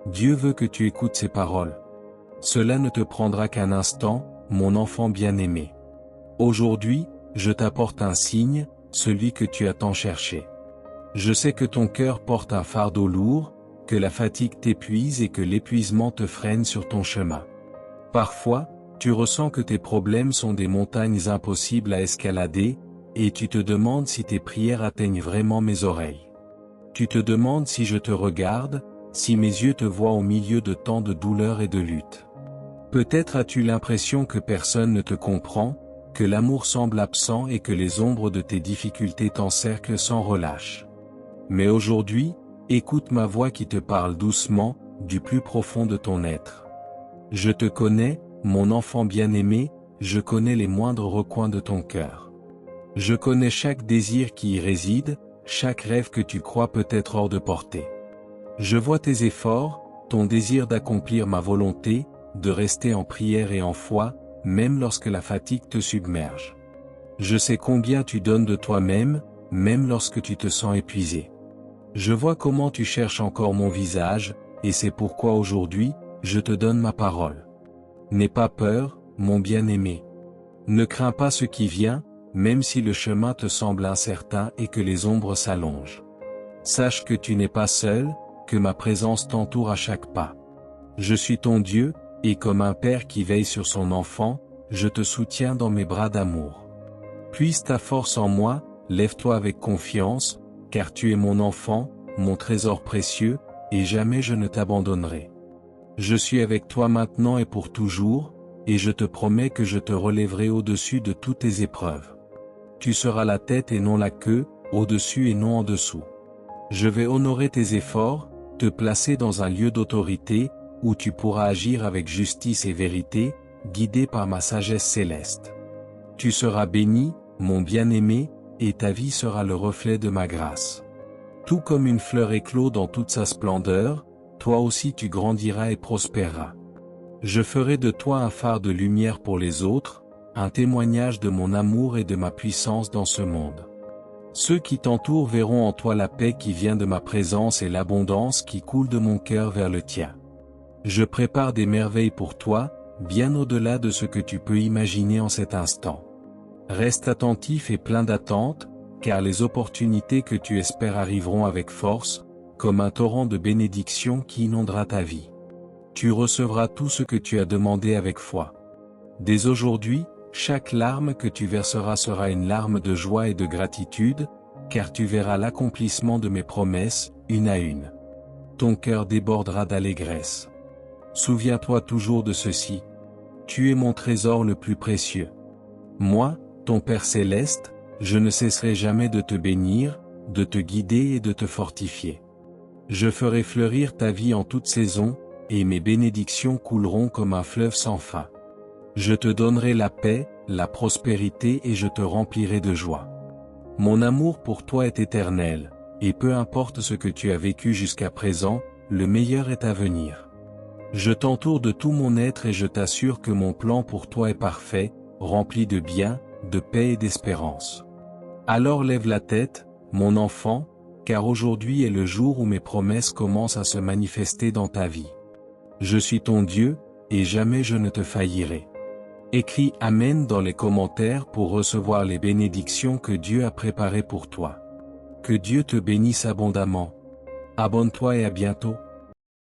Dieu veut que tu écoutes ses paroles. Cela ne te prendra qu'un instant, mon enfant bien-aimé. Aujourd'hui, je t'apporte un signe, celui que tu as tant cherché. Je sais que ton cœur porte un fardeau lourd, que la fatigue t'épuise et que l'épuisement te freine sur ton chemin. Parfois, tu ressens que tes problèmes sont des montagnes impossibles à escalader, et tu te demandes si tes prières atteignent vraiment mes oreilles. Tu te demandes si je te regarde, si mes yeux te voient au milieu de tant de douleurs et de luttes. Peut-être as-tu l'impression que personne ne te comprend, que l'amour semble absent et que les ombres de tes difficultés t'encerclent sans relâche. Mais aujourd'hui, écoute ma voix qui te parle doucement, du plus profond de ton être. Je te connais, mon enfant bien-aimé, je connais les moindres recoins de ton cœur. Je connais chaque désir qui y réside, chaque rêve que tu crois peut-être hors de portée. Je vois tes efforts, ton désir d'accomplir ma volonté, de rester en prière et en foi, même lorsque la fatigue te submerge. Je sais combien tu donnes de toi-même, même lorsque tu te sens épuisé. Je vois comment tu cherches encore mon visage, et c'est pourquoi aujourd'hui, je te donne ma parole. N'aie pas peur, mon bien-aimé. Ne crains pas ce qui vient, même si le chemin te semble incertain et que les ombres s'allongent. Sache que tu n'es pas seul, que ma présence t'entoure à chaque pas. Je suis ton Dieu, et comme un père qui veille sur son enfant, je te soutiens dans mes bras d'amour. Puise ta force en moi, lève-toi avec confiance, car tu es mon enfant, mon trésor précieux, et jamais je ne t'abandonnerai. Je suis avec toi maintenant et pour toujours, et je te promets que je te relèverai au-dessus de toutes tes épreuves. Tu seras la tête et non la queue, au-dessus et non en dessous. Je vais honorer tes efforts, te placer dans un lieu d'autorité, où tu pourras agir avec justice et vérité, guidé par ma sagesse céleste. Tu seras béni, mon bien-aimé, et ta vie sera le reflet de ma grâce. Tout comme une fleur éclot dans toute sa splendeur, toi aussi tu grandiras et prospéreras. Je ferai de toi un phare de lumière pour les autres, un témoignage de mon amour et de ma puissance dans ce monde. Ceux qui t'entourent verront en toi la paix qui vient de ma présence et l'abondance qui coule de mon cœur vers le tien. Je prépare des merveilles pour toi, bien au-delà de ce que tu peux imaginer en cet instant. Reste attentif et plein d'attente, car les opportunités que tu espères arriveront avec force, comme un torrent de bénédiction qui inondera ta vie. Tu recevras tout ce que tu as demandé avec foi. Dès aujourd'hui, chaque larme que tu verseras sera une larme de joie et de gratitude, car tu verras l'accomplissement de mes promesses, une à une. Ton cœur débordera d'allégresse. Souviens-toi toujours de ceci. Tu es mon trésor le plus précieux. Moi, ton Père céleste, je ne cesserai jamais de te bénir, de te guider et de te fortifier. Je ferai fleurir ta vie en toute saison, et mes bénédictions couleront comme un fleuve sans fin. Je te donnerai la paix, la prospérité et je te remplirai de joie. Mon amour pour toi est éternel, et peu importe ce que tu as vécu jusqu'à présent, le meilleur est à venir. Je t'entoure de tout mon être et je t'assure que mon plan pour toi est parfait, rempli de bien, de paix et d'espérance. Alors lève la tête, mon enfant, car aujourd'hui est le jour où mes promesses commencent à se manifester dans ta vie. Je suis ton Dieu, et jamais je ne te faillirai. Écris Amen dans les commentaires pour recevoir les bénédictions que Dieu a préparées pour toi. Que Dieu te bénisse abondamment. Abonne-toi et à bientôt.